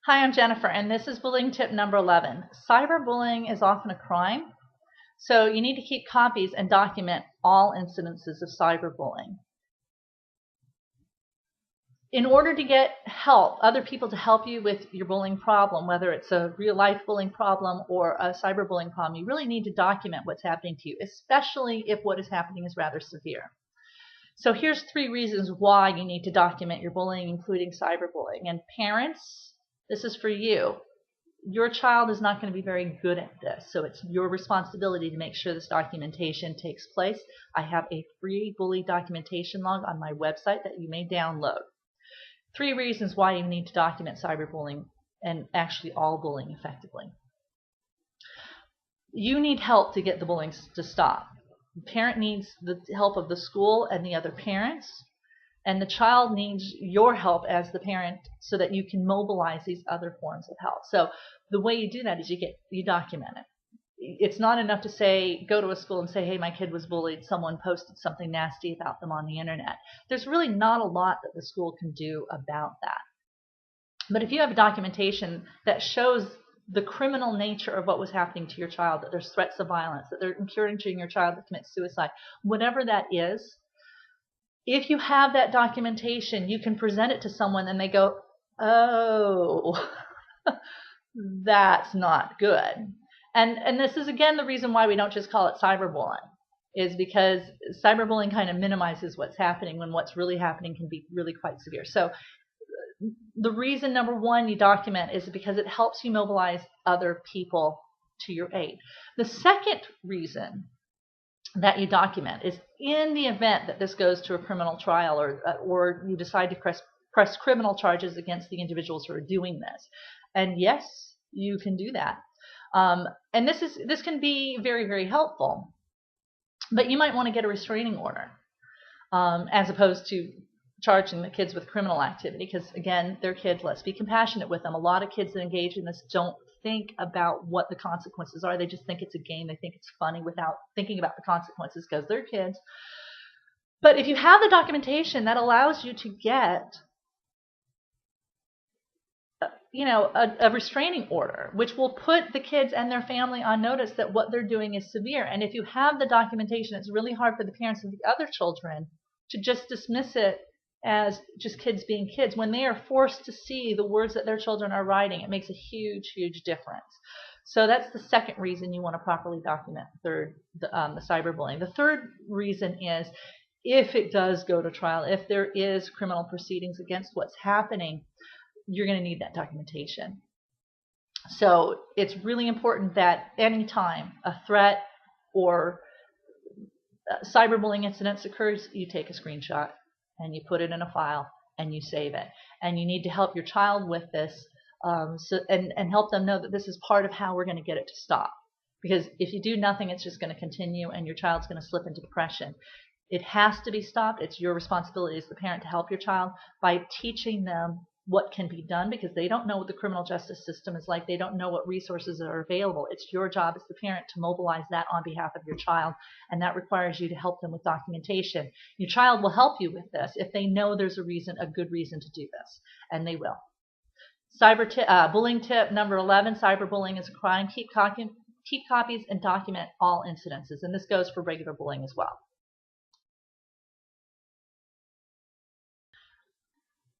Hi, I'm Jennifer, and this is bullying tip number 11. Cyberbullying is often a crime, so you need to keep copies and document all incidences of cyberbullying. In order to get help, other people to help you with your bullying problem, whether it's a real-life bullying problem or a cyberbullying problem, you really need to document what's happening to you, especially if what is happening is rather severe. So here's 3 reasons why you need to document your bullying, including cyberbullying. And parents, this is for you. Your child is not going to be very good at this, so it's your responsibility to make sure this documentation takes place. I have a free bully documentation log on my website that you may download. 3 reasons why you need to document cyberbullying and actually all bullying effectively. You need help to get the bullying to stop. The parent needs the help of the school and the other parents, and the child needs your help as the parent so that you can mobilize these other forms of help. So the way you do that is you document it. It's not enough to say, go to a school and say, hey, my kid was bullied, someone posted something nasty about them on the internet. There's really not a lot that the school can do about that. But if you have documentation that shows the criminal nature of what was happening to your child, that there's threats of violence, that they're encouraging your child to commit suicide, whatever that is, if you have that documentation, you can present it to someone and they go, oh, that's not good. And this is, again, the reason why we don't just call it cyberbullying, is because cyberbullying kind of minimizes what's happening when what's really happening can be really quite severe. So the reason, number 1, you document is because it helps you mobilize other people to your aid. The second reason that you document is in the event that this goes to a criminal trial or you decide to press criminal charges against the individuals who are doing this. And yes, you can do that. And this can be very, very helpful. But you might want to get a restraining order as opposed to charging the kids with criminal activity, because again, they're kids. Let's be compassionate with them. A lot of kids that engage in this don't think about what the consequences are. They just think it's a game. They think it's funny without thinking about the consequences because they're kids. But if you have the documentation, that allows you to get a restraining order, which will put the kids and their family on notice that what they're doing is severe. And if you have the documentation, it's really hard for the parents of the other children to just dismiss it as just kids being kids. When they are forced to see the words that their children are writing, it makes a huge, huge difference. So that's the second reason you want to properly document the cyberbullying. The third reason is if it does go to trial, if there is criminal proceedings against what's happening, you're going to need that documentation. So it's really important that anytime a threat or cyberbullying incidents occurs, you take a screenshot and you put it in a file and you save it. And you need to help your child with this and help them know that this is part of how we're going to get it to stop. Because if you do nothing, it's just going to continue and your child's going to slip into depression. It has to be stopped. It's your responsibility as the parent to help your child by teaching them what can be done, because they don't know what the criminal justice system is like. They don't know what resources are available. It's your job as the parent to mobilize that on behalf of your child, and that requires you to help them with documentation. Your child will help you with this if they know there's a good reason to do this, and they will. Bullying tip number 11, cyberbullying is a crime. Keep copies and document all incidences, and this goes for regular bullying as well.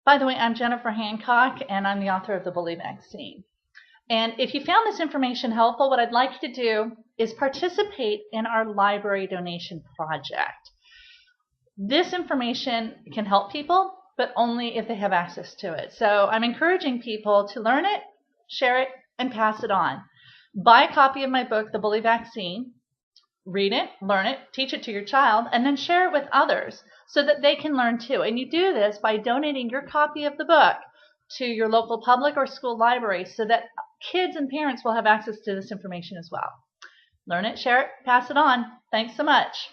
By the way, I'm Jennifer Hancock, and I'm the author of the Bully Vaccine. And if you found this information helpful, what I'd like you to do is participate in our library donation project. This information can help people, but only if they have access to it. So I'm encouraging people to learn it, share it, and pass it on. Buy a copy of my book, The Bully Vaccine. Read it, learn it, teach it to your child, and then share it with others so that they can learn too. And you do this by donating your copy of the book to your local public or school library so that kids and parents will have access to this information as well. Learn it, share it, pass it on. Thanks so much.